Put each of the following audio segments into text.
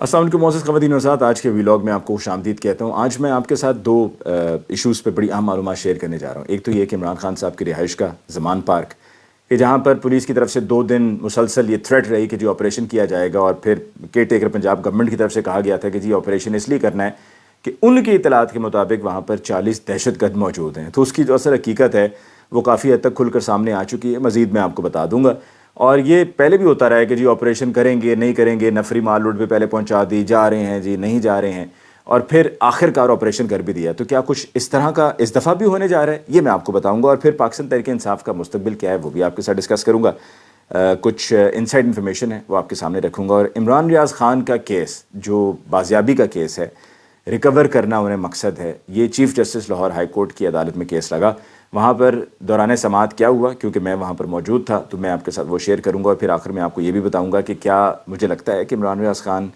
السلام علیکم معزز خواتین و حضرات، آج کے ویلاگ میں آپ کو خوش آمدید کہتا ہوں۔ آج میں آپ کے ساتھ دو ایشوز پہ بڑی اہم معلومات شیئر کرنے جا رہا ہوں۔ ایک تو یہ کہ عمران خان صاحب کی رہائش کا زمان پارک، کہ جہاں پر پولیس کی طرف سے 2 دن مسلسل یہ تھریٹ رہی کہ جی آپریشن کیا جائے گا، اور پھر کیئر ٹیکر پنجاب گورنمنٹ کی طرف سے کہا گیا تھا کہ جی آپریشن اس لیے کرنا ہے کہ ان کی اطلاعات کے مطابق وہاں پر 40 دہشت گرد موجود ہیں۔ تو اس کی جو اصل حقیقت ہے وہ کافی حد تک کھل کر سامنے آ چکی ہے، مزید میں آپ کو بتا دوں گا۔ اور یہ پہلے بھی ہوتا رہا ہے کہ جی آپریشن کریں گے نہیں کریں گے، نفری مال روڈ پہ پہلے پہنچا دی، جا رہے ہیں جی نہیں جا رہے ہیں، اور پھر آخر کار آپریشن کر بھی دیا۔ تو کیا کچھ اس طرح کا اس دفعہ بھی ہونے جا رہا ہے، یہ میں آپ کو بتاؤں گا، اور پھر پاکستان تحریک انصاف کا مستقبل کیا ہے وہ بھی آپ کے ساتھ ڈسکس کروں گا۔ کچھ انسائڈ انفارمیشن ہے وہ آپ کے سامنے رکھوں گا، اور عمران ریاض خان کا کیس جو بازیابی کا کیس ہے، ریکور کرنا انہیں مقصد ہے۔ یہ chief justice Lahore high court کی عدالت میں کیس لگا، وہاں پر دوران سماعت کیا ہوا، کیونکہ میں وہاں پر موجود تھا تو میں آپ کے ساتھ وہ شیئر کروں گا، اور پھر آخر میں آپ کو یہ بھی بتاؤں گا کہ کیا مجھے لگتا ہے کہ عمران ریاض خان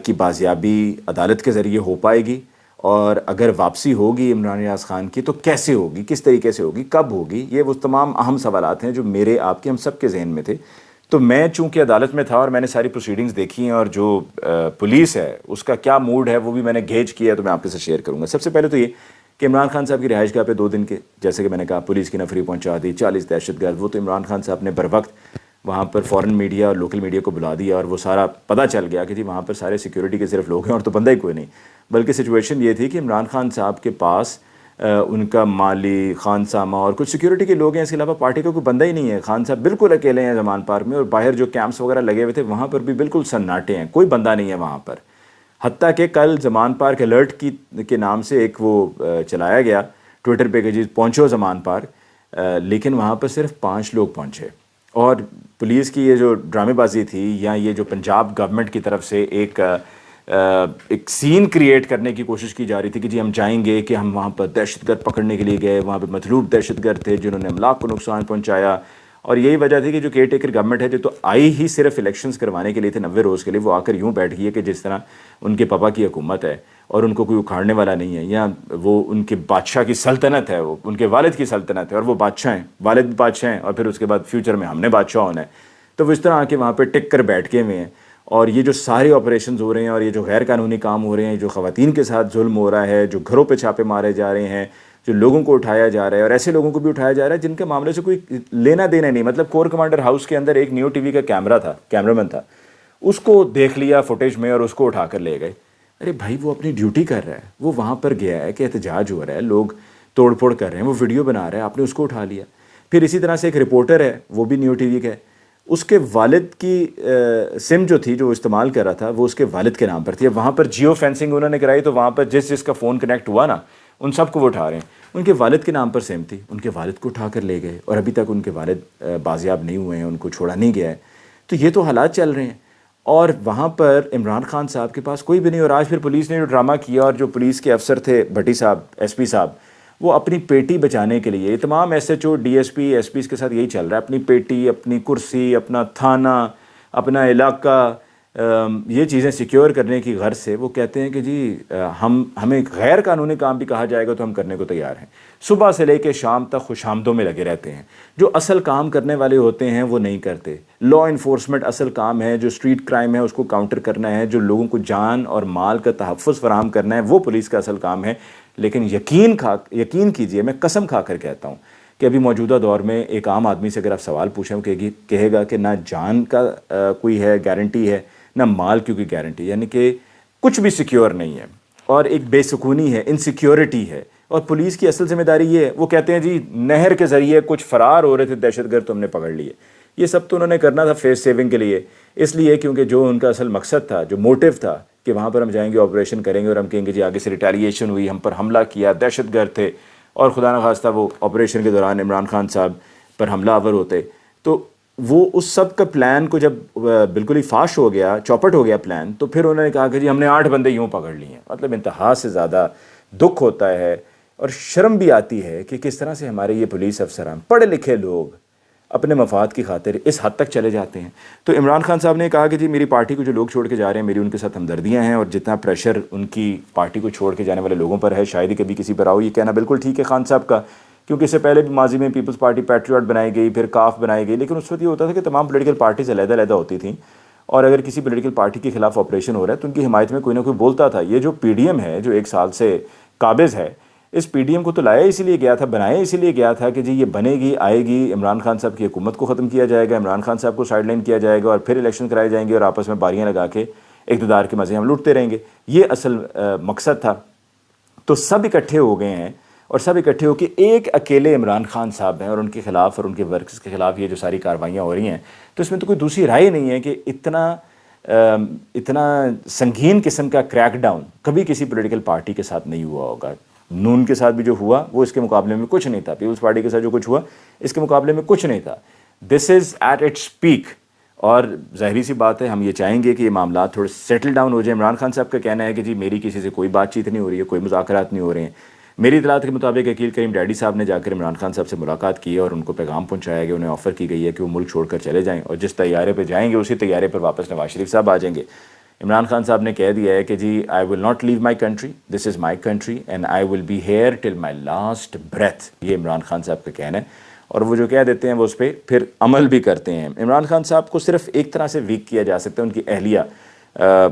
کی بازیابی عدالت کے ذریعے ہو پائے گی، اور اگر واپسی ہوگی عمران ریاض خان کی تو کیسے ہوگی، کس طریقے سے ہوگی، کب ہوگی۔ یہ وہ تمام اہم سوالات ہیں جو میرے، آپ کے، ہم سب کے ذہن میں تھے۔ تو میں چونکہ عدالت میں تھا اور میں نے ساری پروسیڈنگز دیکھی ہیں، اور جو پولیس ہے اس کا کیا موڈ ہے وہ بھی میں نے گیج کیا ہے، تو میں آپ کے ساتھ شیئر کروں گا۔ سب سے پہلے تو یہ کہ عمران خان صاحب کی رہائش گاہ پہ 2 دن کے، جیسے کہ میں نے کہا، پولیس کی نفری پہنچا دی، 40 دہشت گرد، وہ تو عمران خان صاحب نے بروقت وہاں پر فورن میڈیا اور لوکل میڈیا کو بلا دیا، اور وہ سارا پتہ چل گیا کہ جی وہاں پر سارے سیکیورٹی کے صرف لوگ ہیں اور تو بندہ ہی کوئی نہیں۔ بلکہ سچویشن یہ تھی کہ عمران خان صاحب کے پاس ان کا مالی، خان سامہ اور کچھ سیکیورٹی کے لوگ ہیں، اس کے علاوہ پارٹی کا کوئی بندہ ہی نہیں ہے۔ خان صاحب بالکل اکیلے ہیں زمان پارک میں، اور باہر جو کیمپس وغیرہ لگے ہوئے تھے وہاں پر بھی بالکل سناٹے ہیں، کوئی بندہ نہیں ہے وہاں پر۔ حتیٰ کہ کل زمان پارک الرٹ کے نام سے ایک وہ چلایا گیا ٹویٹر پہ کہ جی پہنچو زمان پارک، لیکن وہاں پر صرف 5 لوگ پہنچے۔ اور پولیس کی یہ جو ڈرامے بازی تھی، یا یہ جو پنجاب گورنمنٹ کی طرف سے ایک سین کریٹ کرنے کی کوشش کی جا رہی تھی کہ جی ہم جائیں گے، کہ ہم وہاں پر دہشت گرد پکڑنے کے لیے گئے، وہاں پہ مطلوب دہشت گرد تھے جنہوں نے املاک کو نقصان پہنچایا، اور یہی وجہ تھی کہ جو کیئر ٹیکر گورنمنٹ ہے جو تو آئی ہی صرف الیکشنز کروانے کے لیے تھے 90 روز کے لیے، وہ آ کر یوں بیٹھ گئی ہے کہ جس طرح ان کے پاپا کی حکومت ہے اور ان کو کوئی اکھاڑنے والا نہیں ہے، یا وہ ان کے بادشاہ کی سلطنت ہے، وہ ان کے والد کی سلطنت ہے، اور وہ بادشاہ ہیں، والد بھی بادشاہ ہیں، اور پھر اس کے بعد فیوچر میں ہم نے بادشاہ ہونا ہے۔ تو وہ اس طرح آ کے وہاں پہ ٹک کر بیٹھ کے ہوئے ہیں، اور یہ جو سارے آپریشنز ہو رہے ہیں، اور یہ جو غیر قانونی کام ہو رہے ہیں، جو خواتین کے ساتھ ظلم ہو رہا ہے، جو گھروں پہ چھاپے مارے جا رہے ہیں، جو لوگوں کو اٹھایا جا رہا ہے، اور ایسے لوگوں کو بھی اٹھایا جا رہا ہے جن کے معاملے سے کوئی لینا دینا نہیں۔ مطلب کور کمانڈر ہاؤس کے اندر ایک نیو ٹی وی کا کیمرامین تھا، اس کو دیکھ لیا فوٹیج میں اور اس کو اٹھا کر لے گئے۔ ارے بھائی، وہ اپنی ڈیوٹی کر رہا ہے، وہ وہاں پر گیا ہے کہ احتجاج ہو رہا ہے، لوگ توڑ پھوڑ کر رہے ہیں، وہ ویڈیو بنا رہا ہے، آپ نے اس کو اٹھا لیا۔ پھر اسی طرح سے ایک رپورٹر ہے، وہ بھی نیو ٹی وی کا ہے، اس کے والد کی سم جو تھی جو استعمال کر رہا تھا وہ اس کے والد کے نام پر تھی۔ اب وہاں پر جیو فینسنگ انہوں نے کرائی، تو وہاں پر جس کا فون کنیکٹ ہوا نا، ان سب کو وہ اٹھا رہے ہیں۔ ان کے والد کے نام پر سم تھی، ان کے والد کو اٹھا کر لے گئے، اور ابھی تک ان کے والد بازیاب نہیں ہوئے ہیں، ان کو چھوڑا نہیں گیا ہے۔ تو یہ تو حالات چل رہے ہیں، اور وہاں پر عمران خان صاحب کے پاس کوئی بھی نہیں۔ اور آج پھر پولیس نے جو ڈرامہ کیا، اور جو پولیس کے افسر تھے بھٹی صاحب، ایس پی صاحب، وہ اپنی پیٹی بچانے کے لیے، تمام S H O, D S P, SPs کے ساتھ یہی چل رہا ہے، اپنی پیٹی، اپنی کرسی، اپنا تھانہ، اپنا علاقہ، یہ چیزیں سیکیور کرنے کی غرض سے وہ کہتے ہیں کہ جی ہمیں غیر قانونی کام بھی کہا جائے گا تو ہم کرنے کو تیار ہیں۔ صبح سے لے کے شام تک خوش آمدوں میں لگے رہتے ہیں۔ جو اصل کام کرنے والے ہوتے ہیں وہ نہیں کرتے۔ لا انفورسمنٹ اصل کام ہے، جو اسٹریٹ کرائم ہے اس کو کاؤنٹر کرنا ہے، جو لوگوں کو جان اور مال کا تحفظ فراہم کرنا ہے، وہ پولیس کا اصل کام ہے۔ لیکن یقین کیجئے، میں قسم کھا کر کہتا ہوں کہ ابھی موجودہ دور میں ایک عام آدمی سے اگر آپ سوال پوچھیں، وہ کہے گا کہ نہ جان کا کوئی ہے گارنٹی ہے، نہ مال کی کوئی گارنٹی، یعنی کہ کچھ بھی سیکیور نہیں ہے، اور ایک بے سکونی ہے، انسیکیورٹی ہے۔ اور پولیس کی اصل ذمہ داری یہ ہے، وہ کہتے ہیں جی نہر کے ذریعے کچھ فرار ہو رہے تھے دہشت گرد، تو ہم نے پکڑ لیے۔ یہ سب تو انہوں نے کرنا تھا فیس سیونگ کے لیے، اس لیے کیونکہ جو ان کا اصل مقصد تھا، جو موٹیو تھا کہ وہاں پر ہم جائیں گے، آپریشن کریں گے، اور ہم کہیں گے جی آگے سے ریٹیلیشن ہوئی، ہم پر حملہ کیا، دہشت گرد تھے، اور خدا نخواستہ وہ آپریشن کے دوران عمران خان صاحب پر حملہ آور ہوتے، تو وہ اس سب کا پلان کو جب بالکل ہی فاش ہو گیا، چوپٹ ہو گیا پلان، تو پھر انہوں نے کہا کہ جی ہم نے 8 بندے یوں پکڑ لیے ہیں۔ مطلب انتہا سے زیادہ دکھ ہوتا ہے اور شرم بھی آتی ہے کہ کس طرح سے ہمارے یہ پولیس افسران، پڑھے لکھے لوگ، اپنے مفاد کی خاطر اس حد تک چلے جاتے ہیں۔ تو عمران خان صاحب نے کہا کہ جی میری پارٹی کو جو لوگ چھوڑ کے جا رہے ہیں، میری ان کے ساتھ ہمدردیاں ہیں، اور جتنا پریشر ان کی پارٹی کو چھوڑ کے جانے والے لوگوں پر ہے، شاید ہی کبھی کسی پر آؤ۔ یہ کہنا بالکل ٹھیک ہے خان صاحب کا، کیونکہ اس سے پہلے بھی ماضی میں پیپلز پارٹی پیٹریوٹ بنائی گئی، پھر کاف بنائی گئی، لیکن اس وقت یہ ہوتا تھا کہ تمام پولیٹیکل پارٹیز علیحدہ علیحدہ ہوتی تھیں، اور اگر کسی پولیٹیکل پارٹی کے خلاف آپریشن ہو رہا ہے تو ان کی حمایت میں کوئی نہ کوئی بولتا تھا. یہ جو پی ڈی ایم ہے جو 1 سال سے قابض ہے, اس پی ڈی ایم کو تو لایا اسی لیے گیا تھا, بنایا اسی لیے گیا تھا کہ جی یہ بنے گی, آئے گی, عمران خان صاحب کی حکومت کو ختم کیا جائے گا, عمران خان صاحب کو سائڈ لائن کیا جائے گا اور پھر الیکشن کرائے جائیں گے اور آپس میں باریاں لگا کے اقتدار کے مزے ہم لوٹتے رہیں گے. یہ اصل مقصد تھا. تو سب اکٹھے ہو گئے ہیں اور سب اکٹھے ہو کے ایک اکیلے عمران خان صاحب ہیں اور ان کے خلاف اور ان کے ورکرز کے خلاف یہ جو ساری کاروائیاں ہو رہی ہیں. تو اس میں تو کوئی دوسری رائے نہیں ہے کہ اتنا سنگین قسم کا کریک ڈاؤن کبھی کسی پولیٹیکل پارٹی کے ساتھ نہیں ہوا ہوگا. نون کے ساتھ بھی جو ہوا وہ اس کے مقابلے میں کچھ نہیں تھا, پیپلز پارٹی کے ساتھ جو کچھ ہوا اس کے مقابلے میں کچھ نہیں تھا. دس از ایٹ اٹس پیک. اور ظاہری سی بات ہے ہم یہ چاہیں گے کہ یہ معاملات تھوڑے سیٹل ڈاؤن ہو جائیں. عمران خان صاحب کا کہنا ہے کہ جی میری کسی سے کوئی بات چیت نہیں ہو رہی ہے, کوئی مذاکرات نہیں ہو رہے ہیں. میری اطلاعات کے مطابق عقیل کریم ڈیڈی صاحب نے جا کر عمران خان صاحب سے ملاقات کی ہے اور ان کو پیغام پہنچایا گیا, انہیں آفر کی گئی ہے کہ وہ ملک چھوڑ کر چلے جائیں اور جس طیارے پہ جائیں گے اسی طیارے پر واپس نواز شریف صاحب آ جائیں گے. عمران خان صاحب نے کہہ دیا ہے کہ جی I will not leave my country, this is my country and I will be here till my last breath. یہ عمران خان صاحب کا کہنا ہے اور وہ جو کہہ دیتے ہیں وہ اس پہ پھر عمل بھی کرتے ہیں. عمران خان صاحب کو صرف ایک طرح سے ویک کیا جا سکتا ہے, ان کی اہلیہ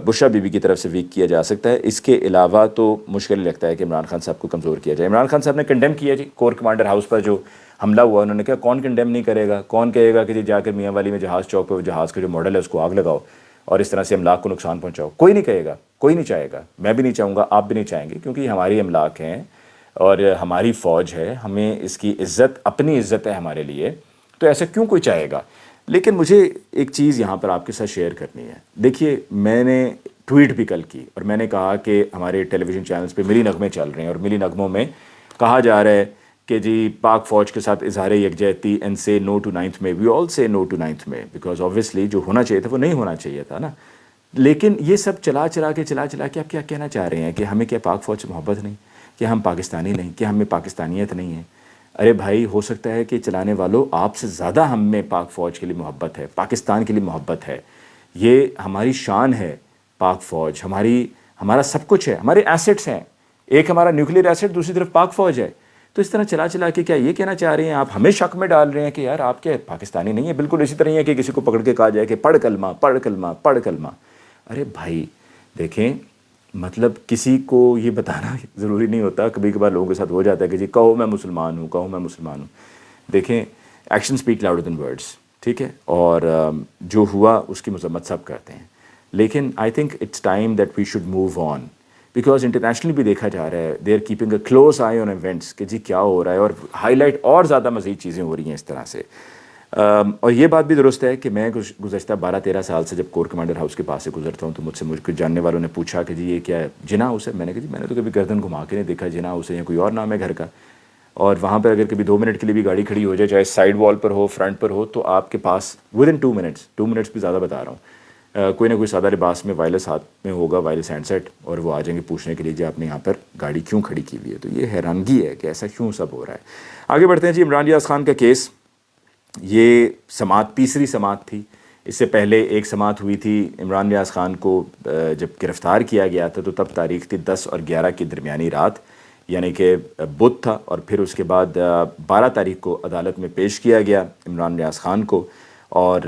بشرا بی بی کی طرف سے ویک کیا جا سکتا ہے. اس کے علاوہ تو مشکل لگتا ہے کہ عمران خان صاحب کو کمزور کیا جائے. عمران خان صاحب نے کنڈیم کیا جی کور کمانڈر ہاؤس پر جو حملہ ہوا. انہوں نے کہا کون کنڈیم نہیں کرے گا, کون کہے گا کہ جی جا کر میاں والی میں جہاز چوک پہ جہاز کا جو ماڈل ہے اس کو آگ لگاؤ اور اس طرح سے املاک کو نقصان پہنچاؤ. کوئی نہیں کہے گا, کوئی نہیں چاہے گا, میں بھی نہیں چاہوں گا, آپ بھی نہیں چاہیں گے, کیونکہ یہ ہماری املاک ہیں اور ہماری فوج ہے, ہمیں اس کی عزت اپنی عزت ہے ہمارے لیے, تو ایسا کیوں کوئی چاہے گا. لیکن مجھے ایک چیز یہاں پر آپ کے ساتھ شیئر کرنی ہے. دیکھیے میں نے ٹویٹ بھی کل کی اور میں نے کہا کہ ہمارے ٹیلی ویژن چینلز پہ ملی نغمے چل رہے ہیں اور ملی نغموں میں کہا جا رہا ہے کہ جی پاک فوج کے ساتھ اظہار یکجہتی اینڈ سے نو ٹو 9th میں. وی آل سے نو ٹو 9th میں بیکاز آبویسلی جو ہونا چاہیے تھا وہ نہیں ہونا چاہیے تھا نا. لیکن یہ سب چلا کے آپ کیا کہنا چاہ رہے ہیں کہ ہمیں کیا پاک فوج سے محبت نہیں, کہ ہم پاکستانی نہیں, کہ ہمیں پاکستانیت نہیں ہے. ارے بھائی ہو سکتا ہے کہ چلانے والوں آپ سے زیادہ ہم میں پاک فوج کے لیے محبت ہے, پاکستان کے لیے محبت ہے. یہ ہماری شان ہے پاک فوج, ہمارا سب کچھ ہے, ہمارے ایسٹس ہیں. ایک ہمارا نیوکلیئر ایسٹ, دوسری طرف پاک فوج ہے. تو اس طرح چلا کے کیا یہ کہنا چاہ رہے ہیں آپ, ہمیں شک میں ڈال رہے ہیں کہ یار آپ کیا پاکستانی نہیں ہے. بالکل اسی طرح ہی ہے کہ کسی کو پکڑ کے کہا جائے کہ پڑھ کلمہ پڑھ کلمہ پڑھ کلمہ. ارے بھائی دیکھیں مطلب کسی کو یہ بتانا ضروری نہیں ہوتا. کبھی کبھار لوگوں کے ساتھ ہو جاتا ہے کہ جی کہو میں مسلمان ہوں, کہو میں مسلمان ہوں. دیکھیں action speak louder than words, ٹھیک ہے, اور جو ہوا اس کی مذمت سب کرتے ہیں. لیکن I think it's time that we should move on, because internationally بھی دیکھا جا رہا ہے they are keeping a close eye on events کہ جی کیا ہو رہا ہے, اور ہائی لائٹ اور زیادہ مزید چیزیں ہو رہی ہیں اس طرح سے. اور یہ بات بھی درست ہے کہ میں گزشتہ 12-13 سال سے جب کور کمانڈر ہاؤس کے پاس سے گزرتا ہوں تو مجھ سے کچھ جاننے والوں نے پوچھا کہ جی یہ کیا ہے جنا ہاؤس ہے. میں نے کہا جی میں نے تو کبھی گردن گھما کے نہیں دیکھا جنا ہاؤس ہے یا کوئی اور نام ہے گھر کا. اور وہاں پر اگر کبھی 2 منٹ کے لیے بھی گاڑی کھڑی ہو جائے, چاہے سائڈ وال پر ہو فرنٹ پر ہو, تو آپ کے پاس ود ان 2 منٹس بھی زیادہ بتا رہا ہوں, کوئی نہ کوئی سادہ لباس میں وائرلیس ہاتھ میں ہوگا, وائرلیس ہینڈ سیٹ, اور وہ آ جائیں گے پوچھنے کے لیے جی آپ نے یہاں پر گاڑی کیوں کھڑی کی ہوئی ہے. تو یہ حیرانگی ہے کہ ایسا کیوں سب ہو رہا ہے. آگے بڑھتے ہیں جی. عمران ریاض خان کا کیس, یہ سماعت تیسری سماعت تھی. اس سے پہلے ایک سماعت ہوئی تھی عمران ریاض خان کو جب گرفتار کیا گیا تھا, تو تب تاریخ تھی 10 اور 11 کی درمیانی رات, یعنی کہ بدھ تھا. اور پھر اس کے بعد 12 تاریخ کو عدالت میں پیش کیا گیا عمران ریاض خان کو, اور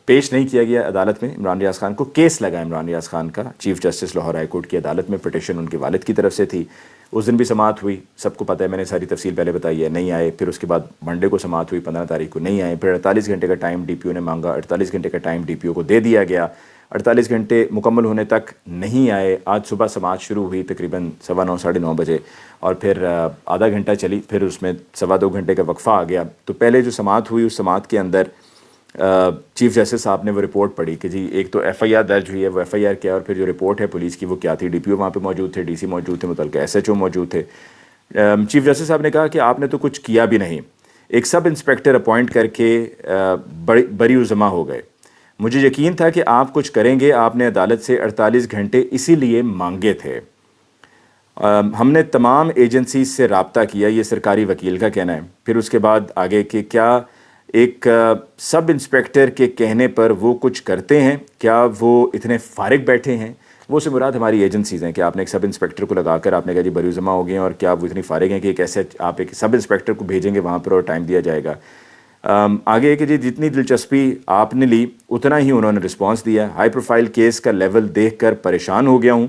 پیش نہیں کیا گیا عدالت میں عمران ریاض خان کو. کیس لگا عمران ریاض خان کا chief justice Lahore high court کی عدالت میں, پٹیشن ان کے والد کی طرف سے تھی. اس دن بھی سماعت ہوئی, سب کو پتہ ہے, میں نے ساری تفصیل پہلے بتائی ہے, نہیں آئے. پھر اس کے بعد منڈے کو سماعت ہوئی, 15 تاریخ کو نہیں آئے. پھر 48 گھنٹے کا ٹائم ڈی پی او نے مانگا, 48 گھنٹے کا ٹائم ڈی پی او کو دے دیا گیا. 48 گھنٹے مکمل ہونے تک نہیں آئے. آج صبح سماعت شروع ہوئی تقریباً 9:15 9:30 بجے, اور پھر آدھا گھنٹہ چلی, پھر اس میں 2.25 گھنٹے کا وقفہ آ گیا. تو پہلے جو سماعت ہوئی اس سماعت کے اندر چیف جسٹس صاحب نے وہ رپورٹ پڑھی کہ جی ایک تو ایف آئی آر درج ہوئی ہے, وہ ایف آئی آر کیا, اور پھر جو رپورٹ ہے پولیس کی وہ کیا تھی. ڈی پی او وہاں پہ موجود تھے, ڈی سی موجود تھے, متعلقہ ایس ایچ او موجود تھے. چیف جسٹس صاحب نے کہا کہ آپ نے تو کچھ کیا بھی نہیں, ایک سب انسپیکٹر اپوائنٹ کر کے بری و ضمع ہو گئے. مجھے یقین تھا کہ آپ کچھ کریں گے, آپ نے عدالت سے 48 گھنٹے اسی لیے مانگے تھے. ہم نے تمام ایجنسیز سے رابطہ کیا, یہ سرکاری وکیل کا کہنا ہے. پھر اس کے بعد آگے کہ کیا ایک سب انسپیکٹر کے کہنے پر وہ کچھ کرتے ہیں, کیا وہ اتنے فارغ بیٹھے ہیں. وہ سے مراد ہماری ایجنسیز ہیں کہ آپ نے ایک سب انسپیکٹر کو لگا کر آپ نے کہا جی بری ضمع ہو گئے ہیں, اور کیا وہ اتنی فارغ ہیں کہ ایک ایسے آپ ایک سب انسپیکٹر کو بھیجیں گے وہاں پر اور ٹائم دیا جائے گا. آگے کہ جی جتنی دلچسپی آپ نے لی اتنا ہی انہوں نے رسپانس دیا. ہائی پروفائل کیس کا لیول دیکھ کر پریشان ہو گیا ہوں.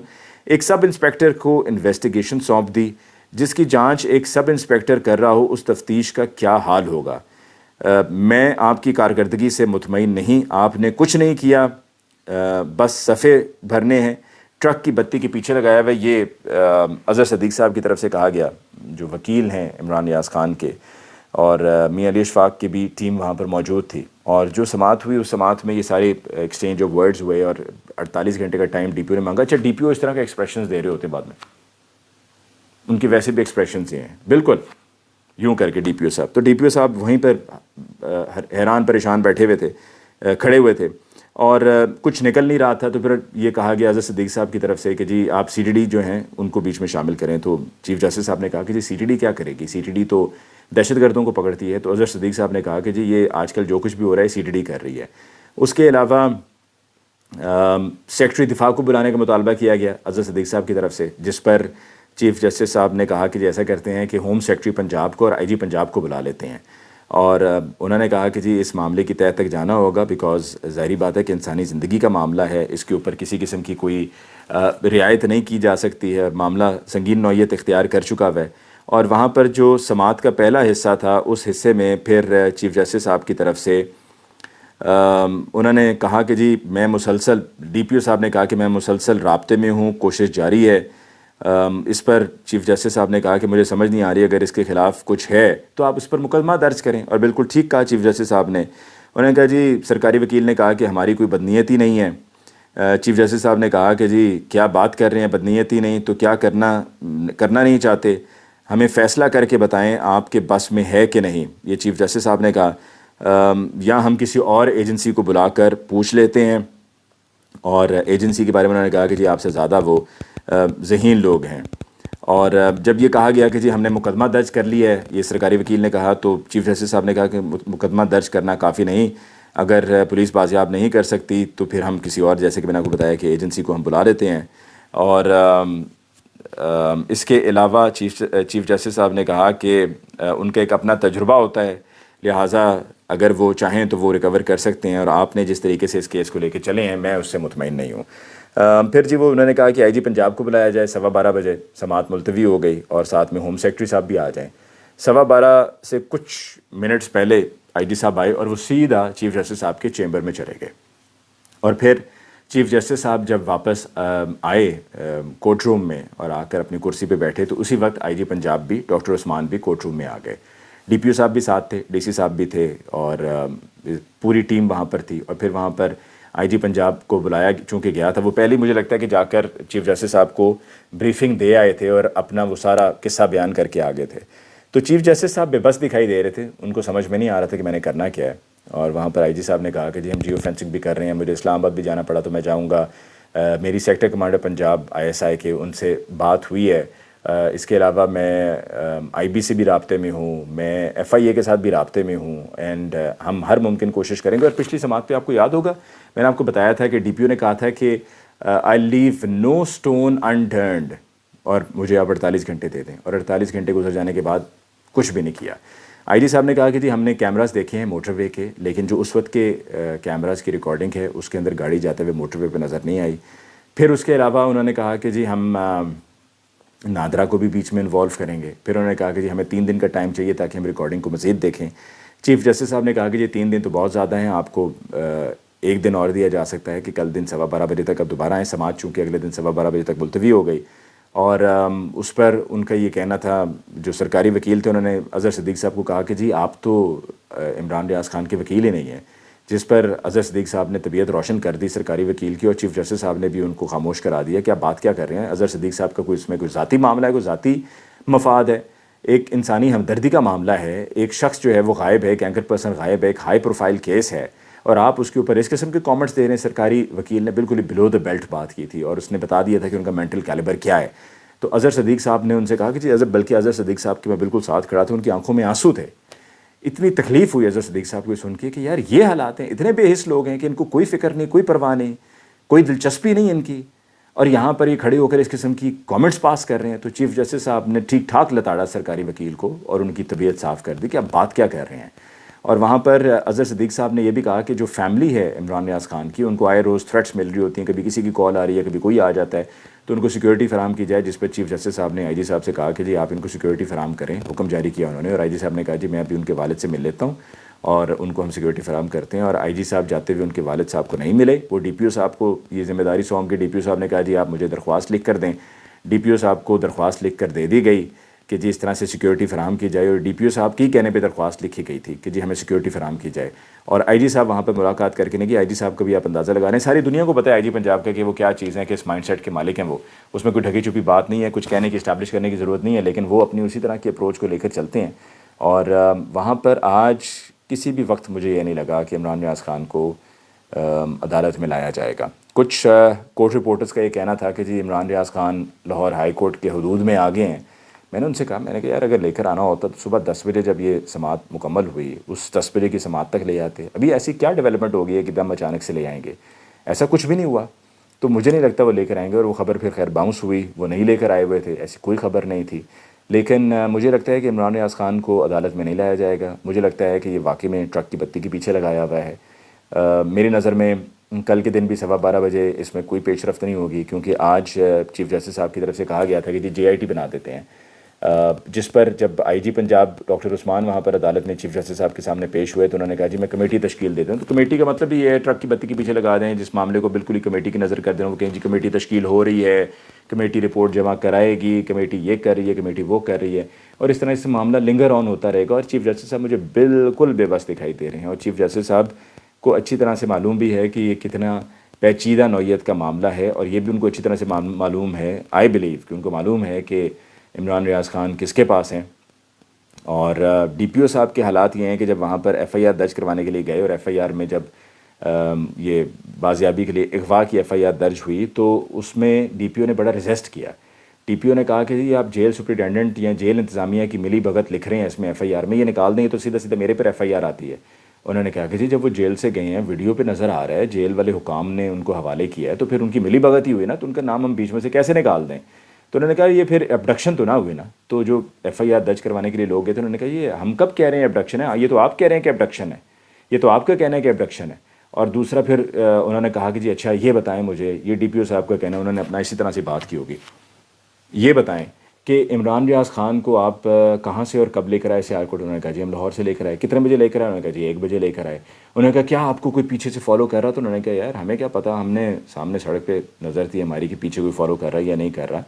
ایک سب انسپیکٹر کو انویسٹیگیشن سونپ دی. جس کی جانچ ایک سب انسپیکٹر کر رہا ہو اس تفتیش کا کیا حال ہوگا. میں آپ کی کارکردگی سے مطمئن نہیں. آپ نے کچھ نہیں کیا, بس صفحے بھرنے ہیں. ٹرک کی بتی کے پیچھے لگایا ہوا. یہ اظہر صدیق صاحب کی طرف سے کہا گیا, جو وکیل ہیں عمران ریاض خان کے, اور میاں علی اشفاق کی بھی ٹیم وہاں پر موجود تھی. اور جو سماعت ہوئی اس سماعت میں یہ سارے ایکسچینج آف ورڈز ہوئے اور 48 گھنٹے کا ٹائم ڈی پی او نے مانگا. اچھا, ڈی پی او اس طرح کے ایکسپریشنز دے رہے ہوتے ہیں بعد میں, ان کی ویسے بھی ایکسپریشنز ہی ہیں بالکل یوں کر کے ڈی پی او صاحب. تو ڈی پی او صاحب وہیں پر حیران پریشان بیٹھے ہوئے تھے, کھڑے ہوئے تھے, اور کچھ نکل نہیں رہا تھا. تو پھر یہ کہا گیا اظہر صدیق صاحب کی طرف سے کہ جی آپ سی ٹی ڈی جو ہیں ان کو بیچ میں شامل کریں. تو چیف جسٹس صاحب نے کہا کہ جی سی ٹی ڈی کیا کرے گی, سی ٹی ڈی تو دہشت گردوں کو پکڑتی ہے. تو اظہر صدیق صاحب نے کہا کہ جی یہ آج کل جو کچھ بھی ہو رہا ہے سی ٹی ڈی کر رہی ہے. اس کے علاوہ سیکرٹری دفاع کو بلانے کا مطالبہ کیا گیا اظہر صدیق صاحب کی طرف سے, جس پر چیف جسٹس صاحب نے کہا کہ جی ایسا کرتے ہیں کہ ہوم سیکرٹری پنجاب کو اور آئی جی پنجاب کو بلا لیتے ہیں. اور انہوں نے کہا کہ جی اس معاملے کی تہہ تک جانا ہوگا, بیکاز ظاہری بات ہے کہ انسانی زندگی کا معاملہ ہے, اس کے اوپر کسی قسم کی کوئی رعایت نہیں کی جا سکتی ہے. معاملہ سنگین نوعیت اختیار کر چکا ہوا ہے. اور وہاں پر جو سماعت کا پہلا حصہ تھا اس حصے میں پھر چیف جسٹس صاحب کی طرف سے انہوں نے کہا کہ جی میں مسلسل, ڈی پی او صاحب نے کہا کہ میں مسلسل رابطے میں ہوں, کوشش جاری ہے. اس پر چیف جسٹس صاحب نے کہا کہ مجھے سمجھ نہیں آ رہی, اگر اس کے خلاف کچھ ہے تو آپ اس پر مقدمہ درج کریں. اور بالکل ٹھیک کہا چیف جسٹس صاحب نے. انہوں نے کہا جی سرکاری وکیل نے کہا کہ ہماری کوئی بدنیتی نہیں ہے. چیف جسٹس صاحب نے کہا کہ جی کیا بات کر رہے ہیں, بدنیتی نہیں تو کیا کرنا نہیں چاہتے, ہمیں فیصلہ کر کے بتائیں آپ کے بس میں ہے کہ نہیں. یہ چیف جسٹس صاحب نے کہا یا ہم کسی اور ایجنسی کو بلا کر پوچھ لیتے ہیں. اور ایجنسی کے بارے میں انہوں نے کہا کہ جی آپ سے زیادہ وہ ذہین لوگ ہیں. اور جب یہ کہا گیا کہ جی ہم نے مقدمہ درج کر لیا ہے, یہ سرکاری وکیل نے کہا, تو چیف جسٹس صاحب نے کہا کہ مقدمہ درج کرنا کافی نہیں, اگر پولیس بازیاب نہیں کر سکتی تو پھر ہم کسی اور, جیسے کہ میں نے آپ کو بتایا کہ ایجنسی کو ہم بلا لیتے ہیں. اور اس کے علاوہ چیف جسٹس صاحب نے کہا کہ ان کا ایک اپنا تجربہ ہوتا ہے, لہٰذا اگر وہ چاہیں تو وہ ریکور کر سکتے ہیں, اور آپ نے جس طریقے سے اس کیس کو لے کے چلے ہیں میں اس سے مطمئن نہیں ہوں. پھر جی وہ انہوں نے کہا کہ آئی جی پنجاب کو بلایا جائے. 12:15 بجے سماعت ملتوی ہو گئی, اور ساتھ میں ہوم سیکرٹری صاحب بھی آ جائیں. 12:15 سے کچھ منٹس پہلے آئی جی صاحب آئے اور وہ سیدھا چیف جسٹس صاحب کے چیمبر میں چلے گئے. اور پھر چیف جسٹس صاحب جب واپس آئے کورٹ روم میں اور آ کر اپنی کرسی پہ بیٹھے, تو اسی وقت آئی جی پنجاب بھی ڈاکٹر عثمان بھی کورٹ روم میں آ گئے. ڈی پی او صاحب بھی ساتھ تھے, ڈی سی صاحب بھی تھے, اور پوری ٹیم وہاں پر تھی. اور پھر وہاں پر آئی جی پنجاب کو بلایا چونکہ گیا تھا. وہ پہلے مجھے لگتا ہے کہ جا کر چیف جسٹس صاحب کو بریفنگ دے آئے تھے اور اپنا وہ سارا قصہ بیان کر کے آگے تھے. تو چیف جسٹس صاحب بے بس دکھائی دے رہے تھے, ان کو سمجھ میں نہیں آ رہا تھا کہ میں نے کرنا کیا ہے. اور وہاں پر آئی جی صاحب نے کہا کہ جی ہم جیو فینسنگ بھی کر رہے ہیں, مجھے اسلام آباد بھی جانا پڑا تو میں جاؤں گا. میری سیکٹر کمانڈر پنجاب ISI کے, ان سے بات ہوئی ہے. اس کے علاوہ میں IB سے بھی رابطے میں ہوں, میں FIA کے ساتھ بھی رابطے میں ہوں, اینڈ ہم ہر ممکن کوشش کریں گے. اور پچھلی سماعت پہ آپ کو یاد ہوگا میں نے آپ کو بتایا تھا کہ ڈی پی او نے کہا تھا کہ آئی لیو نو اسٹون انٹرنڈ, اور مجھے آپ 48 گھنٹے دے دیں. اور 48 گھنٹے گزر جانے کے بعد کچھ بھی نہیں کیا. آئی جی صاحب نے کہا کہ جی ہم نے کیمراز دیکھے ہیں موٹر وے کے, لیکن جو اس وقت کے کیمراز کی ریکارڈنگ ہے اس کے اندر گاڑی جاتے ہوئے موٹر وے پہ نظر نہیں آئی. پھر اس کے علاوہ انہوں نے کہا کہ جی ہم نادرا کو بھی بیچ میں انوالو کریں گے. پھر انہوں نے کہا کہ جی ہمیں 3 دن کا ٹائم چاہیے تاکہ ہم ریکارڈنگ کو مزید دیکھیں. چیف جسٹس صاحب نے کہا کہ جی 3 دن تو بہت زیادہ ہیں, آپ کو 1 دن اور دیا جا سکتا ہے کہ کل دن 12:15 بجے تک اب دوبارہ آئیں. سماعت چونکہ اگلے دن 12:15 بجے تک ملتوی ہو گئی. اور اس پر ان کا یہ کہنا تھا, جو سرکاری وکیل تھے انہوں نے اظہر صدیق صاحب کو کہا کہ جی آپ تو عمران ریاض خان کے وکیل ہی نہیں ہیں, جس پر اظہر صدیق صاحب نے طبیعت روشن کر دی سرکاری وکیل کی, اور چیف جسٹس صاحب نے بھی ان کو خاموش کرا دیا کہ آپ بات کیا کر رہے ہیں. اظہر صدیق صاحب کا کوئی اس میں کوئی ذاتی معاملہ ہے, کوئی ذاتی مفاد ہے, ایک انسانی ہمدردی کا معاملہ ہے. ایک شخص جو ہے وہ غائب ہے, ایک اینکر پرسن غائب ہے, ایک ہائی پروفائل کیس ہے, اور آپ اس کے اوپر اس قسم کے کامنٹس دے رہے ہیں. سرکاری وکیل نے بالکل ہی بلو دا بیلٹ بات کی تھی, اور اس نے بتا دیا تھا کہ ان کا مینٹل کیلیبر کیا ہے. تو اظہر صدیق صاحب نے ان سے کہا کہ جی بلکہ اظہر صدیق صاحب کے میں بالکل ساتھ کھڑا تھا, ان کی آنکھوں میں آنسو تھے. اتنی تکلیف ہوئی اظہر صدیق صاحب کو سن کے کہ یار یہ حالات ہیں, اتنے بے حس لوگ ہیں کہ ان کو کوئی فکر نہیں, کوئی پرواہ نہیں, کوئی دلچسپی نہیں ان کی, اور یہاں پر یہ کھڑے ہو کر اس قسم کی کامنٹس پاس کر رہے ہیں. تو چیف جسٹس صاحب نے ٹھیک ٹھاک لتاڑا سرکاری وکیل کو اور ان کی طبیعت صاف کر دی کہ آپ بات کیا کر رہے ہیں. اور وہاں پر اظہر صدیق صاحب نے یہ بھی کہا کہ جو فیملی ہے عمران ریاض خان کی، ان کو آئے روز تھریٹس مل رہی ہوتی ہیں، کبھی کسی کی کال آ رہی ہے، کبھی کوئی آ جاتا ہے، تو ان کو سیکورٹی فراہم کی جائے، جس پر چیف جسٹس صاحب نے آئی جی صاحب سے کہا کہ جی آپ ان کو سیکورٹی فراہم کریں، حکم جاری کیا انہوں نے، اور آئی جی صاحب نے کہا جی میں ابھی ان کے والد سے مل لیتا ہوں اور ان کو ہم سیکورٹی فراہم کرتے ہیں۔ اور آئی جی صاحب جاتے ہوئے ان کے والد صاحب کو نہیں ملے، وہ ڈی پی او صاحب کو یہ ذمہ داری سونپ کے ڈی پی او صاحب نے کہا جی آپ مجھے درخواست لکھ کر دیں، ڈی پی او صاحب کو درخواست لکھ کر دے دی گئی کہ جی اس طرح سے سیکورٹی فراہم کی جائے، اور ڈی پی او صاحب کی کہنے پہ درخواست لکھی گئی تھی کہ جی ہمیں سیکورٹی فراہم کی جائے۔ اور آئی جی صاحب وہاں پہ ملاقات کر کے نہیں، آئی جی صاحب کو بھی آپ اندازہ لگا رہے ہیں، ساری دنیا کو پتہ ہے آئی جی پنجاب کا کہ وہ کیا چیز ہے، کہ اس مائنڈ سیٹ کے مالک ہیں وہ، اس میں کوئی ڈھکی چھپی بات نہیں ہے، کچھ کہنے کی اسٹیبلش کرنے کی ضرورت نہیں ہے، لیکن وہ اپنی اسی طرح کی اپروچ کو لے کر چلتے ہیں۔ اور وہاں پر آج کسی بھی وقت مجھے یہ نہیں لگا کہ عمران ریاض خان کو عدالت میں لایا جائے گا۔ کچھ کورٹ رپورٹرز کا یہ کہنا تھا کہ جی عمران ریاض خان لاہور ہائی کورٹ کے حدود میں آ گئے ہیں۔ میں نے ان سے کہا، میں نے کہا یار اگر لے کر آنا ہوتا تو صبح 10 بجے جب یہ سماعت مکمل ہوئی اس 10 بجے کی سماعت تک لے آتے۔ ابھی ایسی کیا ڈیولپمنٹ ہو گئی ہے کہ دم اچانک سے لے آئیں گے؟ ایسا کچھ بھی نہیں ہوا، تو مجھے نہیں لگتا وہ لے کر آئیں گے، اور وہ خبر پھر خیر باؤنس ہوئی، وہ نہیں لے کر آئے ہوئے تھے، ایسی کوئی خبر نہیں تھی۔ لیکن مجھے لگتا ہے کہ عمران ریاض خان کو عدالت میں نہیں لایا جائے گا۔ مجھے لگتا ہے کہ یہ واقعی میں ٹرک کی بتی کے پیچھے لگایا ہوا ہے۔ میری نظر میں کل کے دن بھی 12:15 بجے اس میں کوئی پیش رفت نہیں ہوگی، کیونکہ آج چیف جسٹس صاحب کی طرف سے کہا گیا تھا کہ جی JIT بنا دیتے ہیں، جس پر جب آئی جی پنجاب ڈاکٹر عثمان وہاں پر عدالت میں چیف جسٹس صاحب کے سامنے پیش ہوئے تو انہوں نے کہا جی میں کمیٹی تشکیل دے دوں۔ تو کمیٹی کا مطلب یہ ہے ٹرک کی بتی کے پیچھے لگا دیں، جس معاملے کو بالکل ہی کمیٹی کی نظر کر دیں، وہ کہیں جی کمیٹی تشکیل ہو رہی ہے، کمیٹی رپورٹ جمع کرائے گی، کمیٹی یہ کر رہی ہے، کمیٹی وہ کر رہی ہے، اور اس طرح سے معاملہ لنگر آن ہوتا رہے گا۔ اور چیف جسٹس صاحب مجھے بالکل بے بس دکھائی دے رہے ہیں، اور چیف جسٹس صاحب کو اچھی طرح سے معلوم بھی ہے کہ یہ کتنا پیچیدہ نوعیت کا معاملہ ہے، اور یہ بھی ان کو اچھی طرح سے معلوم ہے، آئی بلیو کہ ان کو معلوم ہے کہ عمران ریاض خان کس کے پاس ہیں۔ اور ڈی پی او صاحب کے حالات یہ ہیں کہ جب وہاں پر FIR درج کروانے کے لیے گئے، اور FIR میں جب یہ بازیابی کے لیے اغوا کی FIR درج ہوئی تو اس میں ڈی پی او نے بڑا ریزسٹ کیا۔ ڈی پی او نے کہا کہ جی آپ جیل سپرنٹینڈنٹ یا جیل انتظامیہ کی ملی بھگت لکھ رہے ہیں اس میں FIR میں، یہ نکال دیں تو سیدھا سیدھا میرے پر FIR آتی ہے۔ انہوں نے کہا کہ جی جب وہ جیل سے گئے ہیں، ویڈیو پہ نظر آ رہا ہے جیل والے حکام نے ان کو حوالے کیا ہے، تو پھر ان کی ملی بھگت ہی ہوئی نا، تو ان کا نام ہم بیچ میں سے کیسے نکال دیں؟ تو انہوں نے کہا یہ پھر ابڈکشن تو نہ ہوئی نا۔ تو جو FIR درج کروانے کے لیے لوگ گئے تھے انہوں نے کہا یہ ہم کب کہہ رہے ہیں ابڈکشن ہے، یہ تو آپ کہہ رہے ہیں کہ ابڈکشن ہے، یہ تو آپ کا کہنا ہے کہ ابڈکشن ہے۔ اور دوسرا پھر انہوں نے کہا کہ جی اچھا یہ بتائیں مجھے، یہ ڈی پی او صاحب کا کہنا ہے، انہوں نے اپنا اسی طرح سے بات کی ہوگی، یہ بتائیں کہ عمران ریاض خان کو آپ کہاں سے اور کب لے کر آئے سیالکوٹ؟ انہوں نے کہا جی ہم لاہور سے لے کر آئے۔ کتنے بجے لے کر آئے؟ انہوں نے کہا جی 1 بجے لے کر آئے۔ انہوں نے کہا کیا آپ کو کوئی پیچھے سے فالو کر رہا؟ تو انہوں نے کہا یار ہمیں کیا پتہ، ہم نے سامنے سڑک پہ نظر تھی ہماری کہ پیچھے کوئی فالو کر رہا ہے یا نہیں کر رہا۔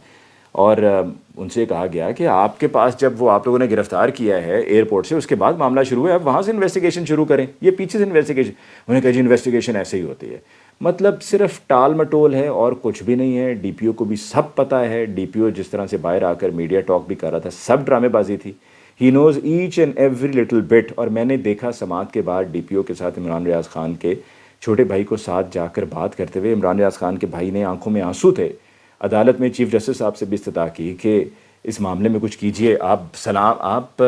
اور ان سے کہا گیا کہ آپ کے پاس جب وہ آپ لوگوں نے گرفتار کیا ہے ایئرپورٹ سے، اس کے بعد معاملہ شروع ہے، اب وہاں سے انویسٹیگیشن شروع کریں، یہ پیچھے سے انویسٹیگیشن۔ انہوں نے کہا جی انویسٹیگیشن ایسے ہی ہوتی ہے، مطلب صرف ٹال مٹول ہے اور کچھ بھی نہیں ہے۔ ڈی پی او کو بھی سب پتہ ہے، ڈی پی او جس طرح سے باہر آ کر میڈیا ٹاک بھی کر رہا تھا، سب ڈرامے بازی تھی، he knows each and every little bit. اور میں نے دیکھا سماعت کے بعد ڈی پی او کے ساتھ عمران ریاض خان کے چھوٹے بھائی کو ساتھ جا کر بات کرتے ہوئے، عمران ریاض خان کے بھائی نے آنکھوں میں آنسو تھے، عدالت میں چیف جسٹس صاحب سے بھی استدعا کی کہ اس معاملے میں کچھ کیجئے، آپ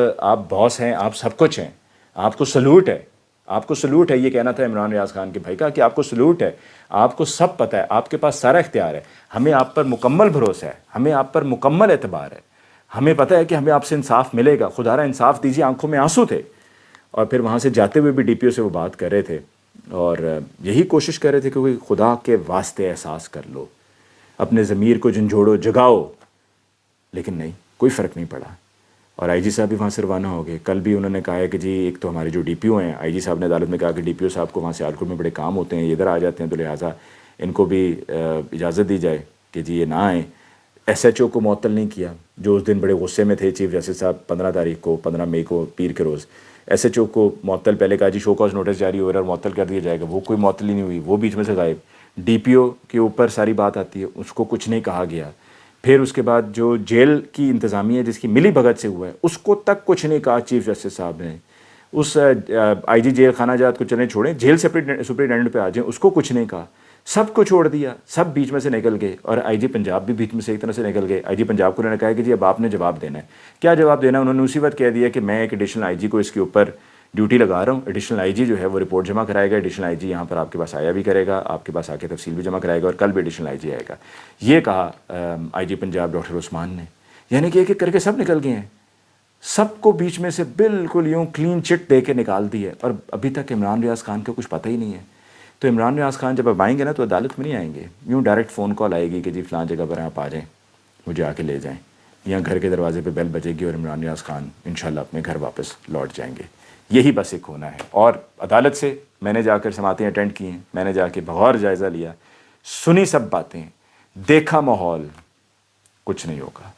باس ہیں، آپ سب کچھ ہیں، آپ کو سلوٹ ہے، آپ کو سلوٹ ہے۔ یہ کہنا تھا عمران ریاض خان کے بھائی کا کہ آپ کو سلوٹ ہے، آپ کو سب پتہ ہے، آپ کے پاس سارا اختیار ہے، ہمیں آپ پر مکمل بھروسہ ہے، ہمیں آپ پر مکمل اعتبار ہے، ہمیں پتہ ہے کہ ہمیں آپ سے انصاف ملے گا، خدا را انصاف دیجیے۔ آنکھوں میں آنسو تھے، اور پھر وہاں سے جاتے ہوئے بھی ڈی پی او سے وہ بات کر رہے تھے، اور یہی کوشش کر رہے تھے کہ کوئی خدا کے واسطے احساس کر لو، اپنے ضمیر کو جھنجھوڑو، جگاؤ، لیکن نہیں، کوئی فرق نہیں پڑا۔ اور آئی جی صاحب بھی وہاں سے روانہ ہو گئے۔ کل بھی انہوں نے کہا ہے کہ جی ایک تو ہمارے جو ڈی پی او ہیں، آئی جی صاحب نے عدالت میں کہا کہ ڈی پی او صاحب کو وہاں سے سیالکوٹ میں بڑے کام ہوتے ہیں، یہ ادھر آ جاتے ہیں، تو لہٰذا ان کو بھی اجازت دی جائے کہ جی یہ نہ آئیں۔ SHO کو معطل نہیں کیا، جو اس دن بڑے غصے میں تھے چیف جسٹس صاحب 15 مئی کو پیر کے روز، SHO کو معطل، پہلے کہا جی شو کاز نوٹس جاری ہو رہا ہے اور معطل کر دیا جائے گا، وہ کوئی معطل ہی نہیں ہوئی، وہ بیچ میں سے غائب۔ ڈی پی او کے اوپر ساری بات آتی ہے، اس کو کچھ نہیں کہا گیا۔ پھر اس کے بعد جو جیل کی انتظامیہ جس کی ملی بھگت سے ہوا ہے، اس کو تک کچھ نہیں کہا چیف جسٹس صاحب نے۔ اس آئی جی جیل خانہ جات کو چلیں چھوڑیں، جیل سپرنٹینڈنٹ پہ آ جائیں، اس کو کچھ نہیں کہا، سب کو چھوڑ دیا، سب بیچ میں سے نکل گئے۔ اور آئی جی پنجاب بھی بیچ میں سے ایک طرح سے نکل گئے۔ آئی جی پنجاب کو انہوں نے کہا کہ جی اب آپ نے جواب دینا ہے۔ کیا جواب دینا ہے؟ انہوں نے اسی وقت کہہ دیا کہ میں ایک ایڈیشنل آئی جی کو اس کے اوپر ڈیوٹی لگا رہا ہوں، ایڈیشنل آئی جی جو ہے وہ رپورٹ جمع کرائے گا، ایڈیشنل آئی جی یہاں پر آپ کے پاس آیا بھی کرے گا، آپ کے پاس آ کے تفصیل بھی جمع کرائے گا، اور کل بھی ایڈیشنل آئی جی آئے گا۔ یہ کہا آئی جی پنجاب ڈاکٹر عثمان نے، یعنی کہ ایک ایک کر کے سب نکل گئے ہیں، سب کو بیچ میں سے بالکل یوں کلین چٹ دے کے نکال دی ہے، اور ابھی تک عمران ریاض خان کو کچھ پتہ ہی نہیں ہے. تو عمران ریاض خان جب اب آئیں گے نا تو عدالت میں نہیں آئیں گے، یوں ڈائریکٹ فون کال آئے گی کہ جی فلاں جگہ پر آپ آ جائیں، مجھے آ کے لے جائیں، یا گھر کے دروازے پہ بیل بجے گی اور عمران ریاض خان انشاءاللہ اپنے گھر واپس لوٹ جائیں گے. یہی بس ایک ہونا ہے. اور عدالت سے میں نے جا کر سماعتیں اٹینڈ کی ہیں، میں نے جا کے بغور جائزہ لیا، سنی سب باتیں، دیکھا ماحول، کچھ نہیں ہوگا.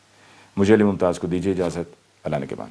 مجھے علی ممتاز کو دیجیے اجازت. اللہ نے کے بان.